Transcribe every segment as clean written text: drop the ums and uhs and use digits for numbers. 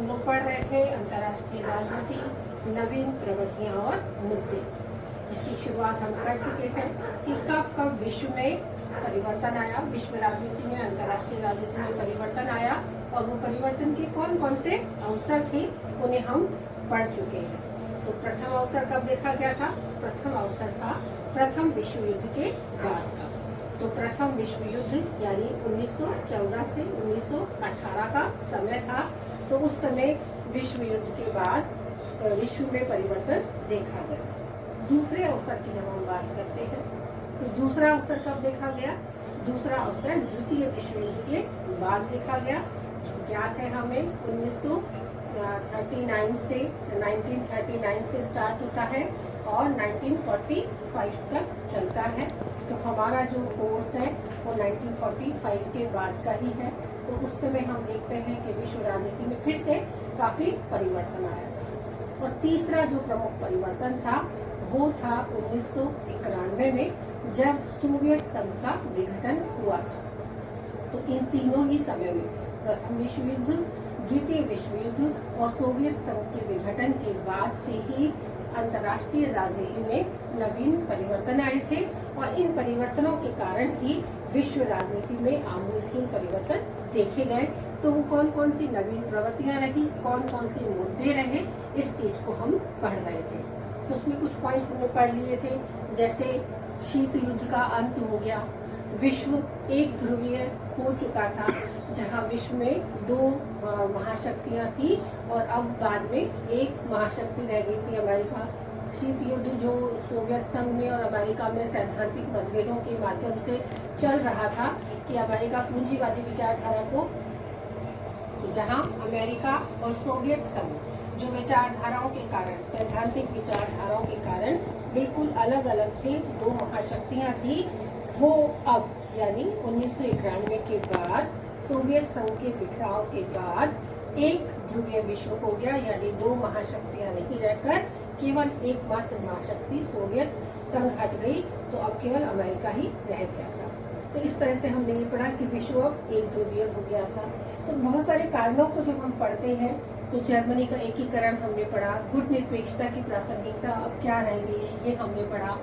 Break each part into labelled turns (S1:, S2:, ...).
S1: हम लोग पढ़ रहे थे अंतर्राष्ट्रीय राजनीति, नवीन प्रवृत्तियां और मुद्दे, जिसकी शुरुआत हम कर चुके हैं कि कब कब विश्व में परिवर्तन आया, विश्व राजनीति में, अंतर्राष्ट्रीय राजनीति में परिवर्तन आया और वो परिवर्तन के कौन कौन से अवसर थे उन्हें हम पढ़ चुके हैं। तो प्रथम अवसर कब देखा गया था? प्रथम अवसर था प्रथम विश्व युद्ध के बाद का। तो प्रथम विश्व युद्ध यानी 1914 से 1918 का समय था। तो उस समय विश्व युद्ध के बाद विश्व में परिवर्तन देखा गया। दूसरे अवसर की जब हम बात करते हैं तो दूसरा अवसर कब देखा गया? दूसरा अवसर द्वितीय विश्व युद्ध के बाद देखा गया। ज्ञात है हमें 1939 से स्टार्ट होता है और 1945 तक चलता है। तो हमारा जो कोर्स है वो 1945 के बाद का ही है। तो उस समय हम देखते हैं कि विश्व राजनीति में फिर से काफी परिवर्तन आया था। और तीसरा जो प्रमुख परिवर्तन था वो था 1991 में, जब सोवियत संघ का विघटन हुआ था। तो इन तीनों ही समय में, प्रथम विश्व युद्ध, द्वितीय विश्व युद्ध और सोवियत संघ के विघटन के बाद से ही अंतर्राष्ट्रीय राजनीति में नवीन परिवर्तन आए थे और इन परिवर्तनों के कारण ही विश्व राजनीति में आमूलचूल परिवर्तन देखे गए। तो वो कौन कौन सी नवीन प्रवृत्तियां रही, कौन कौन से मुद्दे रहे, इस चीज को हम पढ़ रहे थे। तो उसमें कुछ पॉइंट हमने पढ़ लिए थे, जैसे शीत युद्ध का अंत हो गया, विश्व एक ध्रुवीय हो चुका था, जहां विश्व में दो महाशक्तियां थी और अब बाद में एक महाशक्ति रह गई थी अमेरिका। शीत युद्ध जो सोवियत संघ में और अमेरिका में सैद्धांतिक मतभेदों के माध्यम से चल रहा था कि अमेरिका पूंजीवादी विचारधारा को, जहां अमेरिका और सोवियत संघ जो विचारधाराओं के कारण, सैद्धांतिक विचारधाराओं के कारण बिल्कुल अलग अलग थे, दो महाशक्तियां थी, वो अब यानी 1991 के बाद, सोवियत संघ के बिखराव के बाद एक ध्रुवीय विश्व हो गया। यानी दो महाशक्तियां नहीं रहकर केवल एकमात्र महाशक्ति सोवियत संघ हट गई, तो अब केवल अमेरिका ही रह गया था। तो इस तरह से हमने ये पढ़ा कि विश्व अब एक ध्रुवीय हो गया था। तो बहुत सारे कारणों को जब हम पढ़ते हैं तो जर्मनी का एकीकरण हमने पढ़ा, गुटनिरपेक्षता की प्रासंगिकता अब क्या रहेगी ये हमने पढ़ा,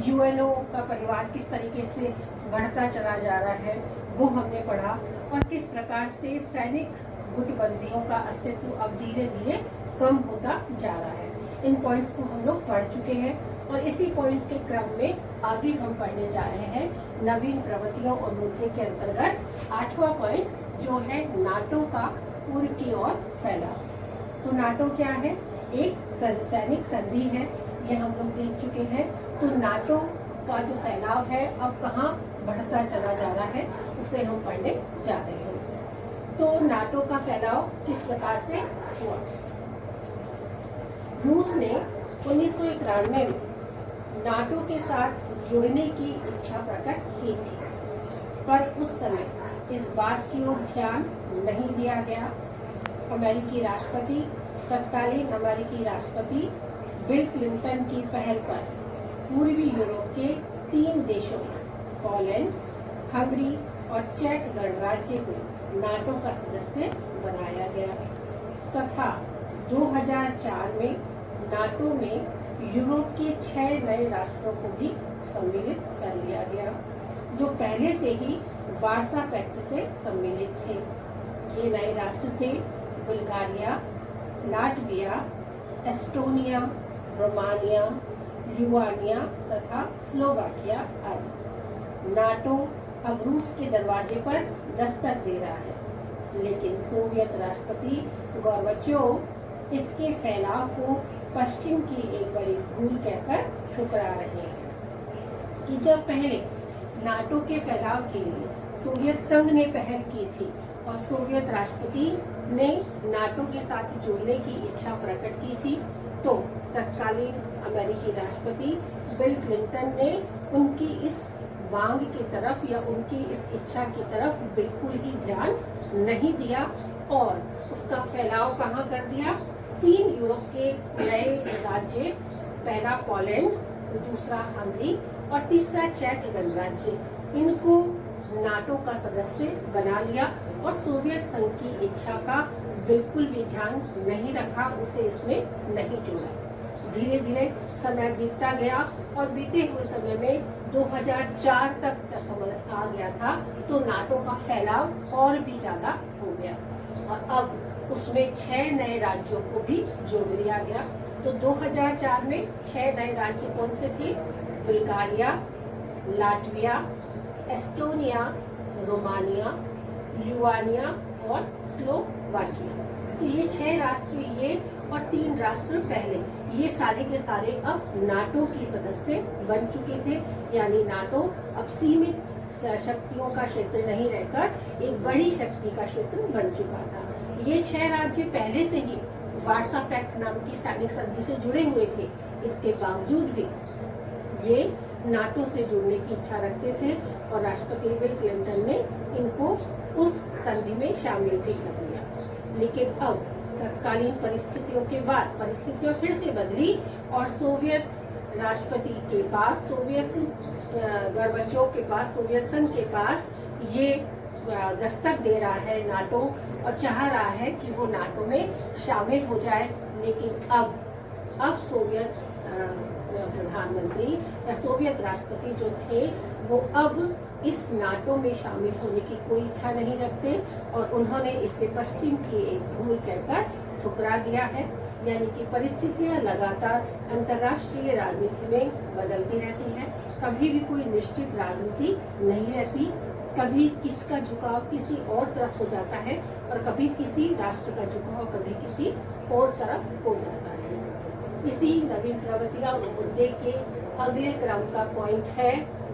S1: यूएनओ का परिवार किस तरीके से बढ़ता चला जा रहा है वो हमने पढ़ा, और किस प्रकार से सैनिक गुटबंदियों का अस्तित्व अब धीरे धीरे कम होता जा रहा है। इन पॉइंट्स को हम लोग पढ़ चुके हैं और इसी पॉइंट के क्रम में आगे हम पढ़ने जा रहे हैं नवीन प्रवृत्तियों और मुद्दे के अंतर्गत 8वां पॉइंट जो है नाटो का पूर्व की ओर फैलाव। तो नाटो क्या है? एक सैनिक संधि है, ये हम लोग देख चुके हैं। तो नाटो का जो फैलाव है अब कहाँ बढ़ता चला जा रहा है उसे हम पढ़ने जा रहे हैं। तो नाटो का फैलाव किस प्रकार से हुआ? रूस ने 1991 में नाटो के साथ जुड़ने की इच्छा प्रकट की थी, पर उस समय इस बात की ओर ध्यान नहीं दिया गया। अमेरिकी राष्ट्रपति, तत्कालीन अमेरिकी राष्ट्रपति बिल क्लिंटन की पहल पर पूर्वी यूरोप के 3 देशों, पोलैंड, हंगरी और चेक गणराज्य को नाटो का सदस्य बनाया गया तथा 2004 में नाटो में यूरोप के 6 नए राष्ट्रों को भी सम्मिलित कर लिया गया, जो पहले से ही वार्सा पैक्ट से सम्मिलित थे। ये नए राष्ट्र थे Bulgaria, Latvia, Estonia, Romania, Lithuania तथा स्लोवाकिया आदि। नाटो अब रूस के दरवाजे पर दस्तक दे रहा है, लेकिन सोवियत राष्ट्रपति गोर्बाचोव इसके फैलाव को पश्चिम की एक बड़ी भूल कहकर ठुकरा रहे हैं कि जब पहले नाटो के फैलाव के लिए सोवियत संघ ने पहल की थी और सोवियत राष्ट्रपति ने नाटो के साथ जुड़ने की इच्छा प्रकट की थी, तो तत्कालीन अमेरिकी राष्ट्रपति बिल क्लिंटन ने उनकी इस मांग की तरफ या उनकी इस इच्छा की तरफ बिल्कुल ही ध्यान नहीं दिया और उसका फैलाव कहाँ कर दिया? 3 यूरोप के नए राज्य, पहला पोलैंड, दूसरा हंगरी और तीसरा चेक गणराज्य, इनको नाटो का सदस्य बना लिया और सोवियत संघ की इच्छा का बिल्कुल भी ध्यान नहीं रखा, उसे इसमें नहीं जोड़ा। धीरे धीरे समय बीतता गया और बीते हुए समय में 2004 तक जब समय आ गया था तो नाटो का फैलाव और भी ज्यादा हो गया और अब उसमें 6 नए राज्यों को भी जोड़ लिया गया। तो 2004 में 6 नए राज्य कौन से थे? Bulgaria, Latvia, Estonia, Romania, Lithuania और स्लोवाकिया। तो ये 6 राष्ट्र ये और 3 राष्ट्र पहले, ये सारे के सारे अब नाटो की सदस्य बन चुके थे। यानी नाटो अब सीमित शक्तियों का क्षेत्र नहीं रहकर एक बड़ी शक्ति का क्षेत्र बन चुका था। ये 6 राज्य पहले से ही वार्सा पैक्ट नाम की सैनिक संधि से जुड़े हुए थे। इसके बावजूद भी ये नाटो से जुड़ने की इच्छा रखते थे और राष्ट्रपति बिल क्लिंटन ने इनको उस संधि में शामिल भी कर लिया। लेकिन अब तत्कालीन परिस्थितियों के बाद परिस्थितियां फिर से बदली और सोवियत राष्ट्रपति के पास, सोवियत गोर्बाचोव के पास, सोवियत संघ के पास ये दस्तक दे रहा है नाटो और चाह रहा है कि वो नाटो में शामिल हो जाए। लेकिन अब सोवियत प्रधानमंत्री या सोवियत राष्ट्रपति जो थे वो अब इस नाटो में शामिल होने की कोई इच्छा नहीं रखते और उन्होंने इसे पश्चिम की एक भूल कहकर ठुकरा दिया है। यानी कि परिस्थितियां लगातार अंतर्राष्ट्रीय राजनीति में बदलती रहती हैं। कभी भी कोई निश्चित राजनीति नहीं रहती, कभी किसका झुकाव किसी और तरफ हो जाता है और कभी किसी राष्ट्र का झुकाव कभी किसी और तरफ हो जाता है। इसी नवीन प्रवृत्तियां मुद्दे के अगले क्रम का पॉइंट है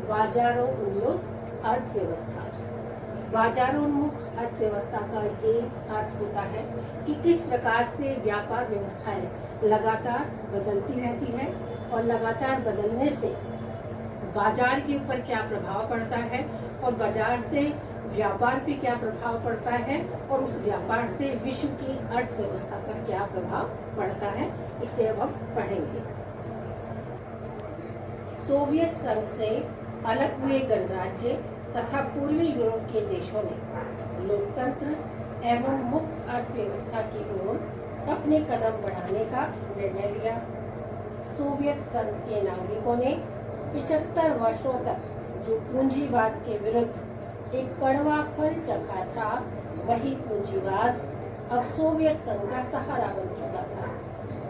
S1: बाजारोन्मुख अर्थव्यवस्था। बाजारोन्मुख अर्थव्यवस्था का ये अर्थ होता है कि किस प्रकार से व्यापार व्यवस्थाएं लगातार बदलती रहती है और लगातार बदलने से बाजार के ऊपर क्या प्रभाव पड़ता है और बाजार से व्यापार पे क्या प्रभाव पड़ता है और उस व्यापार से विश्व की अर्थव्यवस्था पर क्या प्रभाव पड़ता है, इसे अब हम पढ़ेंगे। सोवियत संघ से अलग हुए गणराज्य तथा पूर्वी यूरोप के देशों ने लोकतंत्र एवं मुक्त अर्थव्यवस्था की ओर अपने कदम बढ़ाने का निर्णय लिया। सोवियत संघ के नागरिकों ने 75 वर्षों तक जो पूंजीवाद के विरुद्ध एक कड़वा फल चखा था, वही पूंजीवाद अब सोवियत संघ का सहारा बन चुका था।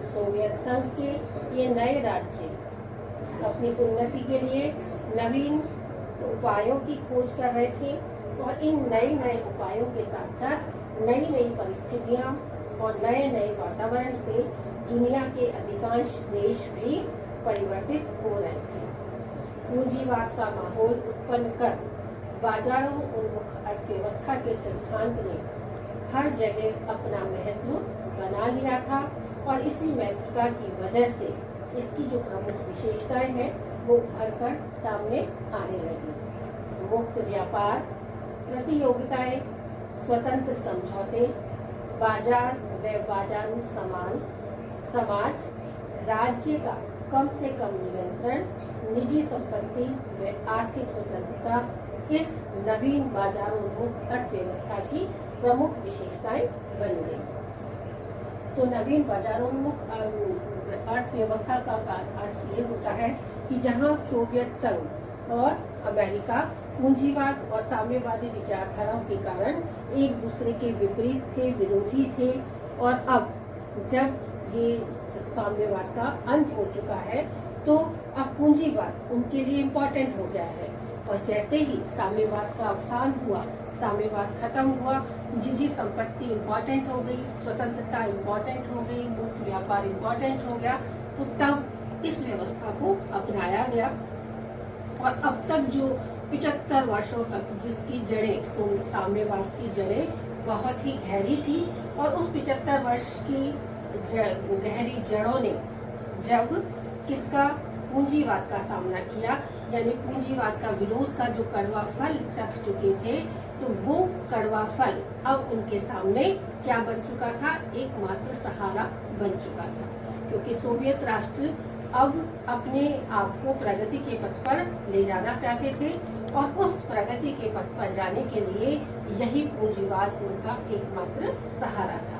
S1: सोवियत संघ के ये नए राज्य अपनी उन्नति के लिए नवीन उपायों की खोज कर रहे थे और इन नए उपायों के साथ साथ नई परिस्थितियां और नए वातावरण से दुनिया के अधिकांश देश भी परिवर्तित हो रहे थे। पूंजीवाद का माहौल उत्पन्न कर बाजारों उन्मुख अर्थव्यवस्था के सिद्धांत ने हर जगह अपना महत्व बना लिया था और इसी महत्वता की वजह से इसकी जो प्रमुख विशेषताएं हैं वो उभर कर सामने आने लगी। मुक्त व्यापार, प्रतियोगिताएं, स्वतंत्र समझौते, बाजार व बाजारू समाज, राज्य का कम से कम नियंत्रण, निजी संपत्ति व आर्थिक स्वतंत्रता इस नवीन बाजारोन्मुख अर्थव्यवस्था की प्रमुख विशेषताएं बन गई। तो नवीन बाजारोन्मुख अर्थव्यवस्था का अर्थ ये होता है कि जहां सोवियत संघ और अमेरिका पूंजीवाद और साम्यवादी विचारधाराओं के कारण एक दूसरे के विपरीत थे, विरोधी थे और अब जब ये साम्यवाद का अंत हो चुका है तो अब पूंजीवाद उनके लिए इम्पोर्टेंट हो गया है। और जैसे ही साम्यवाद का अवसान हुआ, साम्यवाद खत्म हुआ, निजी संपत्ति इम्पोर्टेंट हो गई, स्वतंत्रता इम्पोर्टेंट हो गई, मुक्त व्यापार इम्पोर्टेंट हो गया, तो तब इस व्यवस्था को अपनाया गया। और अब तक जो 75 वर्षों तक जिसकी जड़ें, साम्यवाद की जड़ें बहुत ही गहरी थी और उस 75 वर्ष की गहरी जड़ों ने जब किसका पूंजीवाद का सामना किया, यानी पूंजीवाद का विरोध का जो कड़वा फल चख चुके थे, तो वो कड़वा फल अब उनके सामने क्या बन चुका था? एकमात्र सहारा बन चुका था। क्योंकि सोवियत राष्ट्र अब अपने आप को प्रगति के पथ पर ले जाना चाहते थे और उस प्रगति के पथ पर जाने के लिए यही पूंजीवाद उनका एकमात्र सहारा था।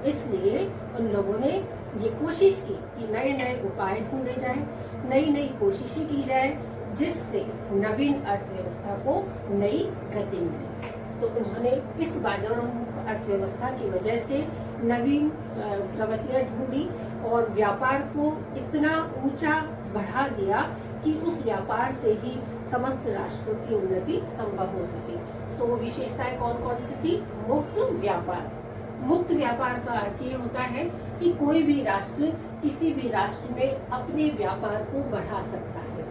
S1: इसलिए उन लोगों ने ये कोशिश की कि नए नए उपाय ढूंढे जाएं, नई नई कोशिशें की जाए, जिससे नवीन अर्थव्यवस्था को नई गति मिले। तो उन्होंने इस बाजारोन्मुख अर्थव्यवस्था की वजह से नवीन प्रवृत्तियां ढूंढी और व्यापार को इतना ऊंचा बढ़ा दिया कि उस व्यापार से ही समस्त राष्ट्रों की उन्नति संभव हो सके। तो वो विशेषताएं कौन कौन सी थी? मुक्त व्यापार। मुक्त व्यापार का अर्थ ये होता है कि कोई भी राष्ट्र किसी भी राष्ट्र में अपने व्यापार को बढ़ा सकता है,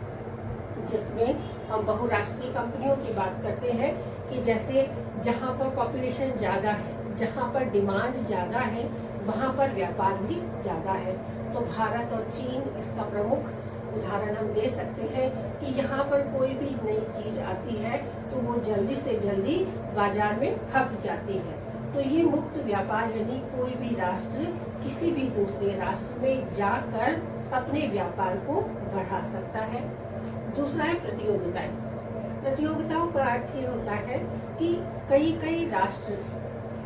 S1: जिसमें हम बहुराष्ट्रीय कंपनियों की बात करते हैं कि जैसे जहाँ पर पॉपुलेशन ज्यादा है, जहाँ पर डिमांड ज्यादा है, वहाँ पर व्यापार भी ज्यादा है। तो भारत और चीन इसका प्रमुख उदाहरण हम दे सकते हैं कि यहाँ पर कोई भी नई चीज आती है तो वो जल्दी से जल्दी बाजार में खप जाती है। तो ये मुक्त व्यापार यानी कोई भी राष्ट्र किसी भी दूसरे राष्ट्र में जाकर अपने व्यापार को बढ़ा सकता है। दूसरा है प्रतियोगिताएं। प्रतियोगिताओं का अर्थ ये होता है कि कई राष्ट्र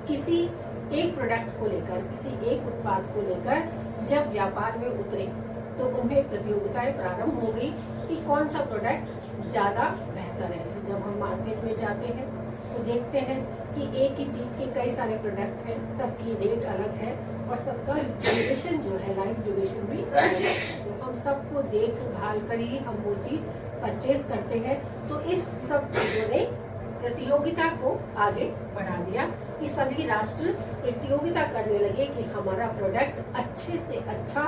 S1: किसी एक प्रोडक्ट को लेकर, किसी एक उत्पाद को लेकर जब व्यापार में उतरे तो उनमें प्रतियोगिताएं प्रारंभ हो गई कि कौन सा प्रोडक्ट ज्यादा बेहतर है। जब हम मार्केट में जाते हैं तो देखते हैं कि एक ही चीज के कई सारे प्रोडक्ट हैं, सबकी रेट अलग है और सबका ड्यूरेशन जो है, लाइफ ड्यूरेशन भी अलग है। तो हम सबको देख भाल कर ही हम वो चीज परचेज करते हैं। तो इस सब चीजों ने प्रतियोगिता को आगे बढ़ा दिया कि सभी राष्ट्र प्रतियोगिता करने लगे कि हमारा प्रोडक्ट अच्छे से अच्छा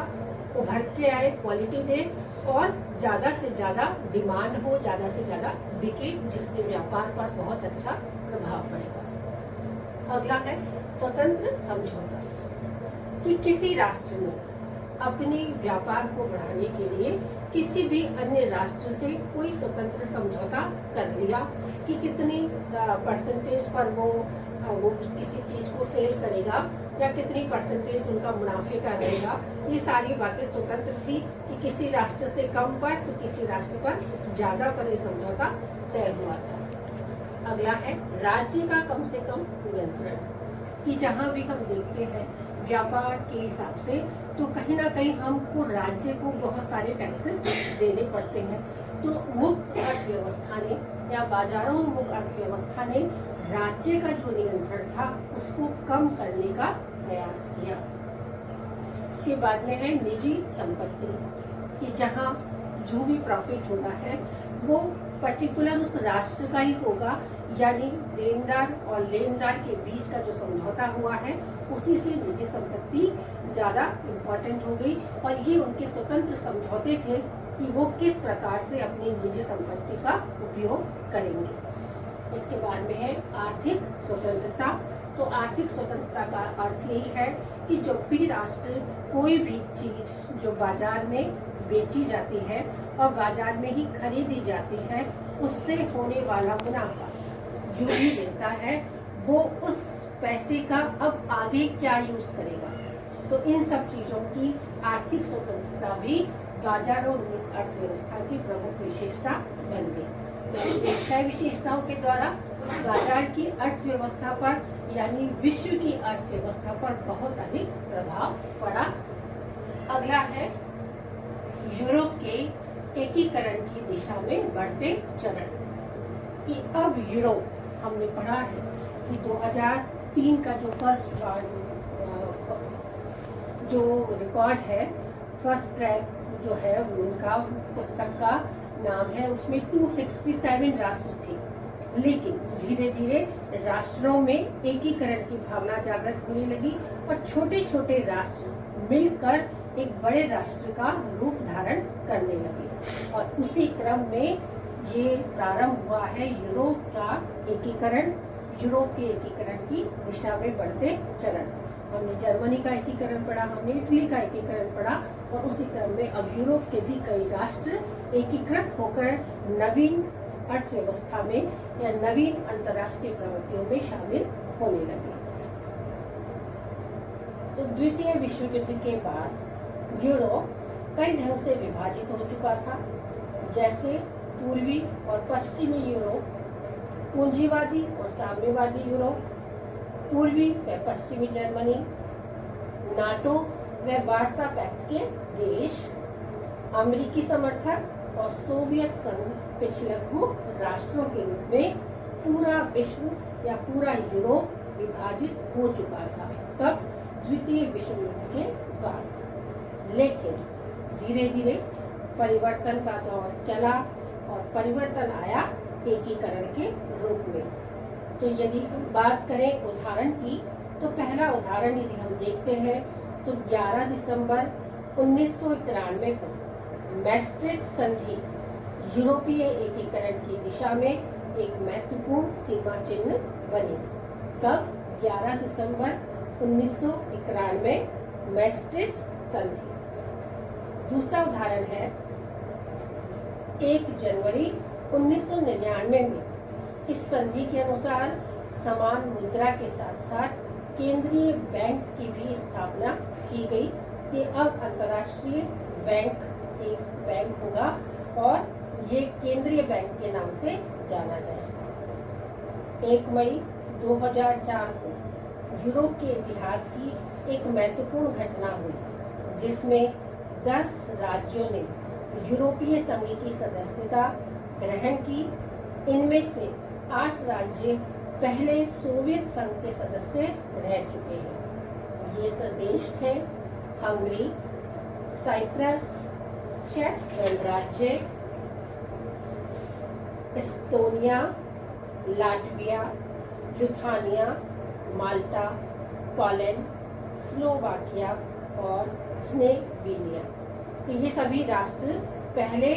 S1: उभर के आए, क्वालिटी दे और ज्यादा से ज्यादा डिमांड हो, ज्यादा से ज्यादा बिके, जिससे व्यापार पर बहुत अच्छा प्रभाव पड़ेगा। अगला है स्वतंत्र समझौता, कि किसी राष्ट्र ने अपने व्यापार को बढ़ाने के लिए किसी भी अन्य राष्ट्र से कोई स्वतंत्र समझौता कर लिया कि कितनी परसेंटेज पर वो किसी चीज को सेल करेगा या कितनी परसेंटेज उनका मुनाफे का रहेगा। ये सारी बातें स्वतंत्र थी कि किसी राष्ट्र से कम पर तो किसी राष्ट्र पर ज्यादा पर ये समझौता तय हुआ था। अगला है राज्य का कम से कम नियंत्रण, कि जहाँ भी हम देखते हैं व्यापार के हिसाब से तो कहीं ना कहीं हमको राज्य को बहुत सारे टैक्सेस देने पड़ते हैं। तो मुक्त अर्थव्यवस्था ने या बाजारोन्मुख अर्थव्यवस्था ने राज्य का जो नियंत्रण था उसको कम करने का प्रयास किया। इसके बाद में है निजी संपत्ति, कि जहाँ जो भी प्रॉफिट होना है वो पर्टिकुलर उस राष्ट्र का ही होगा, यानी देनदार और लेनदार के बीच का जो समझौता हुआ है उसी से निजी संपत्ति ज्यादा इम्पोर्टेंट हो गई। और ये उनके स्वतंत्र समझौते थे कि वो किस प्रकार से अपनी निजी संपत्ति का उपयोग करेंगे। इसके बाद में है आर्थिक स्वतंत्रता। तो आर्थिक स्वतंत्रता का अर्थ यही है कि जो भी राष्ट्र कोई भी चीज जो बाजार में बेची जाती है और बाजार में ही खरीदी जाती है, उससे होने वाला मुनाफा जो भी देता है वो उस पैसे का अब आगे क्या यूज करेगा। तो इन सब चीजों की आर्थिक स्वतंत्रता भी बाजारोन्मुख अर्थव्यवस्था की प्रमुख विशेषता बन गई। 6 विशेषताओं के द्वारा बाजार की अर्थव्यवस्था पर यानी विश्व की अर्थव्यवस्था पर बहुत अधिक प्रभाव पड़ा। अगला है यूरोप के एकीकरण की दिशा में बढ़ते चरण, कि अब यूरोप, हमने पढ़ा है कि 2003 का जो फर्स्ट जो रिकॉर्ड है, फर्स्ट ट्रैक जो है उनका पुस्तक का नाम है, उसमें 267 राष्ट्र थे। लेकिन धीरे धीरे राष्ट्रों में एकीकरण की भावना जागृत होने लगी और छोटे छोटे राष्ट्र मिलकर एक बड़े राष्ट्र का रूप धारण करने लगे। और उसी क्रम में ये प्रारंभ हुआ है यूरोप का एकीकरण, यूरोप के एकीकरण की दिशा में बढ़ते चरण। हमने जर्मनी का एकीकरण पढ़ा, हमने इटली का एकीकरण पढ़ा और उसी क्रम में अब यूरोप के भी कई राष्ट्र एकीकृत होकर नवीन अर्थव्यवस्था में या नवीन अंतर्राष्ट्रीय प्रवृत्तियों में शामिल होने लगे। तो द्वितीय विश्व युद्ध के बाद यूरोप कई ढंग से विभाजित हो चुका था। जैसे पूर्वी और पश्चिमी यूरोप, पूंजीवादी और साम्यवादी यूरोप, पूर्वी व पश्चिमी जर्मनी, नाटो व वार्सा पैक्ट के देश, अमेरिकी समर्थक और सोवियत संघ पिछलग्गू राष्ट्रों के रूप में पूरा विश्व या पूरा यूरोप विभाजित हो चुका था। कब? द्वितीय विश्व युद्ध के बाद। लेकिन धीरे धीरे परिवर्तन का दौर चला और परिवर्तन आया एकीकरण के रूप में। तो यदि हम बात करें उदाहरण की, तो पहला उदाहरण यदि हम देखते हैं तो 11 दिसंबर 1991 को मैस्ट्रिक्ट संधि यूरोपीय एकीकरण की दिशा में एक महत्वपूर्ण सीमा चिन्ह बनी। कब? 11 दिसंबर 1991 मैस्ट्रिक्ट संधि। दूसरा उदाहरण है 1 जनवरी 1999 में इस संधि के अनुसार समान मुद्रा के साथ साथ केंद्रीय बैंक की भी स्थापना की गई कि अब अंतर्राष्ट्रीय बैंक एक बैंक होगा और ये केंद्रीय बैंक के नाम से जाना जाएगा। 1 मई 2004 को यूरोप के इतिहास की एक महत्वपूर्ण घटना हुई जिसमें 10 राज्यों ने यूरोपीय संघ की सदस्यता ग्रहण की। इनमें से 8 राज्य पहले सोवियत संघ के सदस्य रह चुके हैं। ये देश थे हंगरी, साइप्रस, चेक गणराज्य, एस्टोनिया, लाटविया, लिथुआनिया, माल्टा, पोलैंड, स्लोवाकिया और स्लोवेनिया। तो ये सभी राष्ट्र पहले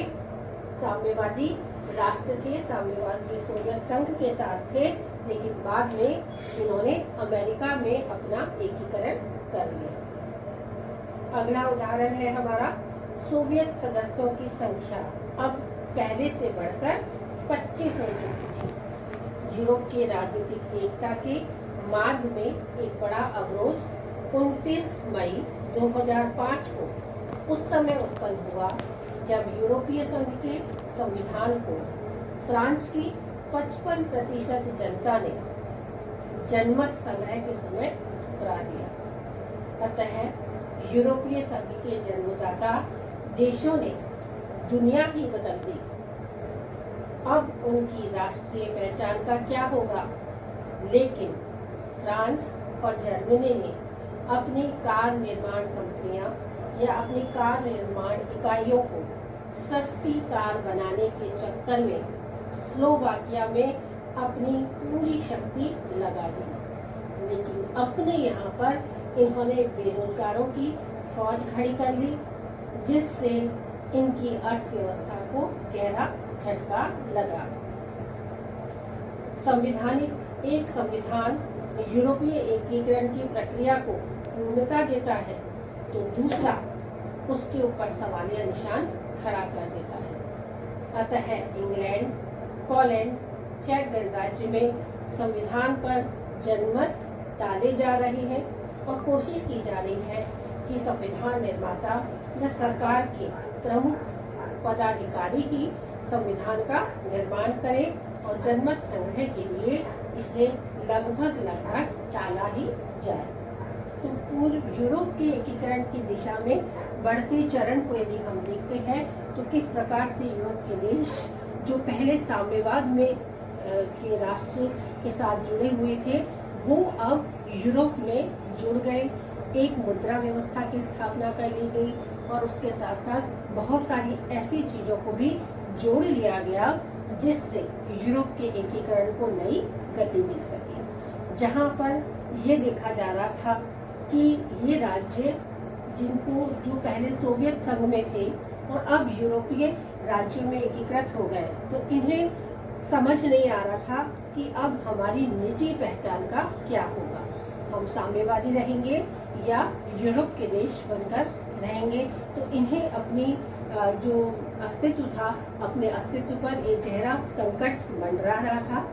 S1: साम्यवादी राष्ट्र थे, साम्यवादी सोवियत संघ के साथ थे, लेकिन बाद में इन्होंने अमेरिका में अपना एकीकरण कर लिया। अगला उदाहरण है हमारा सोवियत सदस्यों की संख्या अब पहले से बढ़कर 25 हो चुकी थी। यूरोप के राजनीतिक एकता के मार्ग में एक बड़ा अवरोध 29 मई 2005 को उस समय उत्पन्न हुआ जब यूरोपीय संघ के संविधान को फ्रांस की 55% जनता ने जनमत संग्रह के समय ठुकरा दिया। अतः यूरोपीय संघ के जन्मदाता देशों ने दुनिया ही बदल दी। अब उनकी राष्ट्रीय पहचान का क्या होगा? लेकिन फ्रांस और जर्मनी ने अपनी कार निर्माण कंपनियां या अपनी कार निर्माण इकाइयों को सस्ती कार बनाने के चक्कर में स्लोवाकिया में अपनी पूरी शक्ति लगा दी। लेकिन अपने यहाँ पर इन्होंने बेरोजगारों की फौज खड़ी कर ली, जिससे इनकी अर्थव्यवस्था को गहरा झटका लगा। एक संविधान यूरोपीय एकीकरण की प्रक्रिया को पूर्णता देता है, तो दूसरा उसके ऊपर सवालिया निशान खड़ा कर देता है। अतः इंग्लैंड, पोलैंड, चेक गणराज्य में संविधान पर जनमत डाले जा रहे हैं और कोशिश की जा रही है कि संविधान निर्माता या सरकार के प्रमुख पदाधिकारी ही संविधान का निर्माण करें और जनमत संग्रह के लिए इसे लगभग टाला ही जाए। तो पूर्व यूरोप के एकीकरण की दिशा में बढ़ते चरण को यदि हम देखते हैं तो किस प्रकार से यूरोप के देश जो पहले साम्यवाद में के राष्ट्र के साथ जुड़े हुए थे वो अब यूरोप में जुड़ गए। एक मुद्रा व्यवस्था की स्थापना कर ली गई और उसके साथ साथ बहुत सारी ऐसी चीजों को भी जोड़ लिया गया जिससे यूरोप के एकीकरण को नई गति मिल सके। जहां पर ये देखा जा रहा था कि ये राज्य जो पहले सोवियत संघ में थे और अब यूरोपीय राज्यों में एकीकृत हो गए, तो इन्हें समझ नहीं आ रहा था कि अब हमारी निजी पहचान का क्या होगा, हम साम्यवादी रहेंगे या यूरोप के देश बनकर रहेंगे। तो इन्हें अपनी जो अस्तित्व था, अपने अस्तित्व पर एक गहरा संकट मंडरा रहा था।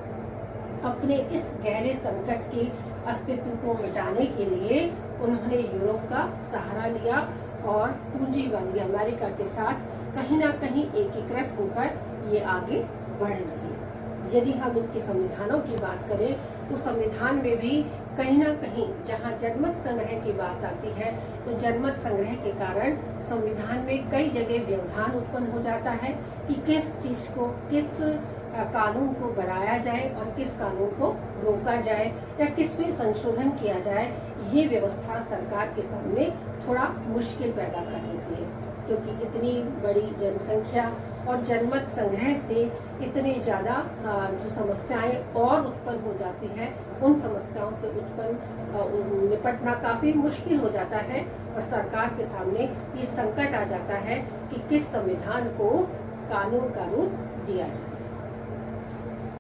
S1: अपने इस गहरे संकट के अस्तित्व को मिटाने के लिए उन्होंने यूरोप का सहारा लिया और पूंजीवादी अमेरिका के साथ कहीं ना कहीं एकीकृत होकर ये आगे बढ़ रही है। यदि हम इनके संविधानों की बात करें तो संविधान में भी कहीं ना कहीं जहां जनमत संग्रह की बात आती है तो जनमत संग्रह के कारण संविधान में कई जगह व्यवधान उत्पन्न हो जाता है कि किस चीज को, किस कानून को बनाया जाए और किस कानून को रोका जाए या किस में संशोधन किया जाए। ये व्यवस्था सरकार के सामने थोड़ा मुश्किल पैदा कर देती है, क्योंकि इतनी बड़ी जनसंख्या और जनमत संग्रह से इतने ज़्यादा जो समस्याएं और उत्पन्न हो जाती हैं, उन समस्याओं से उत्पन्न निपटना काफ़ी मुश्किल हो जाता है और सरकार के सामने ये संकट आ जाता है कि किस संविधान को कानून का रूप दिया जाए।